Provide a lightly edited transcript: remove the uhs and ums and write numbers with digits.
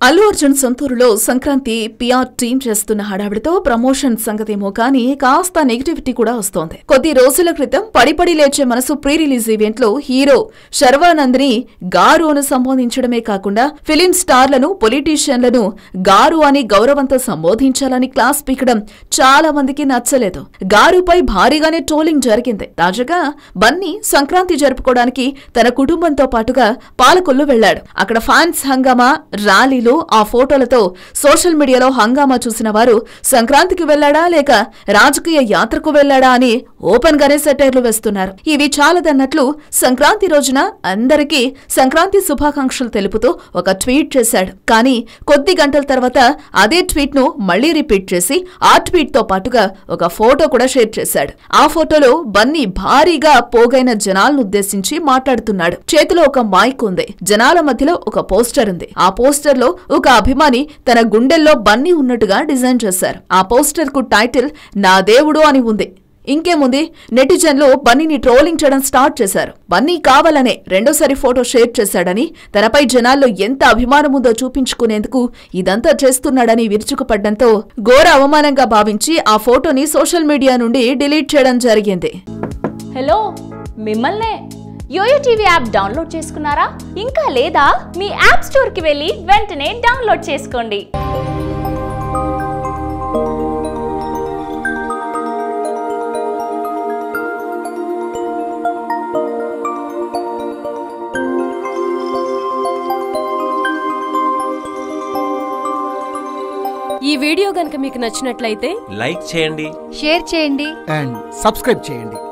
Allu Arjun సొంతూరులో Sankranti PR team చేస్తున్న హడావిడితో promotion సంగతేమో కానీ కాస్త నెగిటివిటీ కూడా వస్తోంది. కొద్ది రోజుల క్రితం పడిపడి లేచే మనసు ప్రీ రిలీజ్ ఈవెంట్ లో హీరో శర్వానంద్ని గారు అని సంబోధించడమే కాకుండా ఫిలిం స్టార్లను పొలిటీషియన్లను గారు అని గౌరవంతో సంబోధించాలని క్లాస్ పీకడం చాలా మందికి నచ్చలేదు. గారుపై భారీగానే ట్రోలింగ్ జరిగింది. తాజాగా బన్నీ సంక్రాంతి జరుపుకోవడానికి తన కుటుంబంతో పాటుగా పాలకొల్లు వెళ్లాడు. అక్కడ ఫ్యాన్స్ హంగామా, ర్యాలీలు, ఆ ఫోటోలతో సోషల్ మీడియాలో హంగామా చూసిన వారు సంక్రాంతికి వెళ్లాడా లేక రాజకీయ యాత్రకు వెళ్లాడా అని ఓపెన్ గానే సెటైర్లు వేస్తున్నారు. ఇవి చాలదన్నట్లు సంక్రాంతి రోజున అందరికీ సంక్రాంతి శుభాకాంక్షలు తెలుపుతూ ఒక ట్వీట్ చేశాడు. కానీ కొద్ది గంటల తర్వాత అదే ట్వీట్ ను మళ్లీ రిపీట్ చేసి ఆ ట్వీట్ తో పాటుగా ఒక ఫోటో కూడా షేర్ చేశాడు. ఆ ఫోటోలో బన్నీ భారీగా పోగైన జనాలను ఉద్దేశించి మాట్లాడుతున్నాడు. చేతిలో ఒక మైక్ ఉంది. జనాల మధ్యలో ఒక పోస్టర్ ఉంది. ఆ పోస్టర్ లో ఒక అభిమాని తన గుండెల్లో బన్నీ ఉన్నట్టుగా డిజైన్ చేశారు. ఆ పోస్టర్ కు టైటిల్ నా దేవుడు అని ఉంది. ఇంకేముంది, నెటిజన్లు బన్నీని ట్రోలింగ్ చేయడం స్టార్ట్ చేశారు. బన్నీ కావాలనే రెండోసారి ఫోటో షేర్ చేశాడని, తనపై జనాల్లో ఎంత అభిమానం ఉందో చూపించుకునేందుకు ఇదంతా చేస్తున్నాడని విరుచుకుపడ్డంతో ఘోర అవమానంగా భావించి ఆ ఫోటోని సోషల్ మీడియా నుండి డిలీట్ చేయడం జరిగింది. హలో, మిమ్మల్నే యోయో టీవీ యాప్ డౌన్లోడ్ చేసుకున్నారా? ఇంకా లేదా? మీ యాప్ స్టోర్ కి వెళ్ళి వెంటనే డౌన్లోడ్ చేసుకోండి. ఈ వీడియో గనుక మీకు నచ్చినట్లయితే లైక్ చేయండి, షేర్ చేయండి అండ్ సబ్స్క్రైబ్ చేయండి.